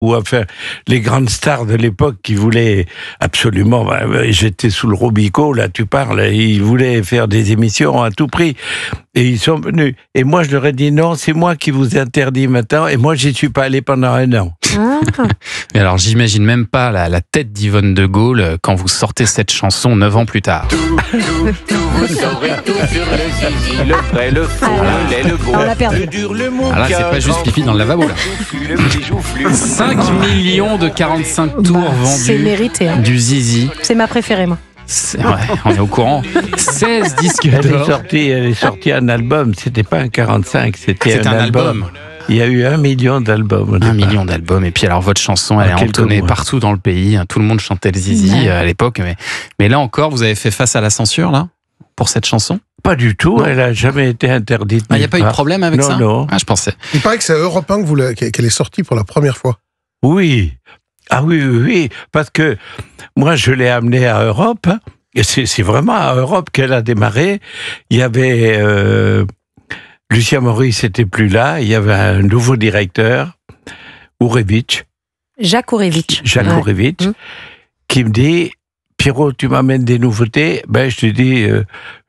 ou enfin les grandes stars de l'époque qui voulaient absolument, j'étais sous le Robico, là tu parles, ils voulaient faire des émissions à tout prix, et ils sont venus, et moi je leur ai dit non, c'est moi qui vous interdis maintenant, et moi j'y suis pas allé pendant 1 an. Mais alors j'imagine même pas la tête d'Yvonne de Gaulle quand vous sortez cette chanson 9 ans plus tard. Vous saurez tout sur le zizi, le vrai, le faux, le lait, le beau, on l'a perdu. le dur, le mou. Ah là, c'est pas juste pipi dans le lavabo là. 5 millions de 45 tours C'est vendus mérité. Hein. du zizi. C'est ma préférée, moi. Ouais, on est au courant. 16 disques Elle d'or. est sortie un album, c'était pas un 45, c'était un album. Il y a eu 1 million d'albums. 1 million d'albums. Et puis alors votre chanson, elle est entonnée partout dans le pays. Tout le monde chantait le zizi à l'époque. Mais là encore, vous avez fait face à la censure là pour cette chanson? Pas du tout, elle a jamais été interdite. Il n'y a pas eu de problème avec ça? Non. Ah, je pensais. Il paraît que c'est à Europe 1 qu'elle est sortie pour la première fois. Oui. Ah oui, parce que moi je l'ai amenée à Europe, et c'est vraiment à Europe qu'elle a démarré. Il y avait Lucien Maurice n'était plus là, il y avait un nouveau directeur, Jacques Ourevitch, qui me dit: Pierrot, tu m'amènes des nouveautés? Ben, je te dis,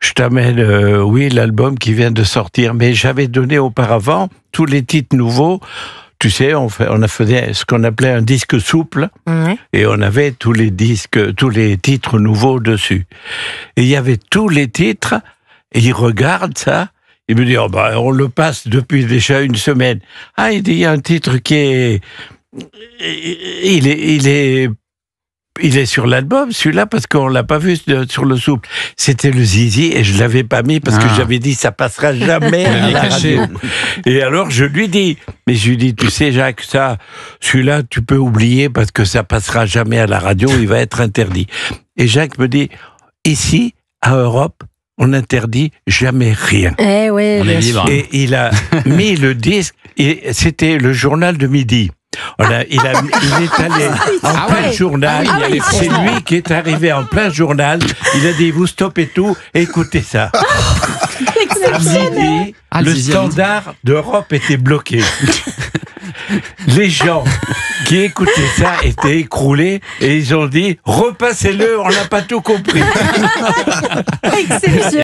je t'amène, l'album qui vient de sortir. Mais j'avais donné auparavant tous les titres nouveaux. Tu sais, on a fait ce qu'on appelait un disque souple, et on avait tous les titres nouveaux dessus. Et il y avait tous les titres, et il regarde ça, il me dit: on le passe depuis déjà 1 semaine. Ah, il dit, il y a un titre qui est... Il est sur l'album, celui-là, parce qu'on l'a pas vu sur le souple. C'était le zizi, et je l'avais pas mis parce que j'avais dit ça passera jamais à la radio. Et alors je lui dis, tu sais Jacques, celui-là tu peux oublier parce que ça passera jamais à la radio, il va être interdit. Et Jacques me dit, ici, à Europe, on n'interdit jamais rien. On est libre. Et il a mis le disque, et c'était le journal de midi. Il est allé en plein journal. C'est lui qui est arrivé en plein journal. Il a dit: vous stoppez tout, écoutez ça. À midi, le standard d'Europe était bloqué. Les gens qui écoutaient ça étaient écroulés, et ils ont dit: repassez-le, on n'a pas tout compris.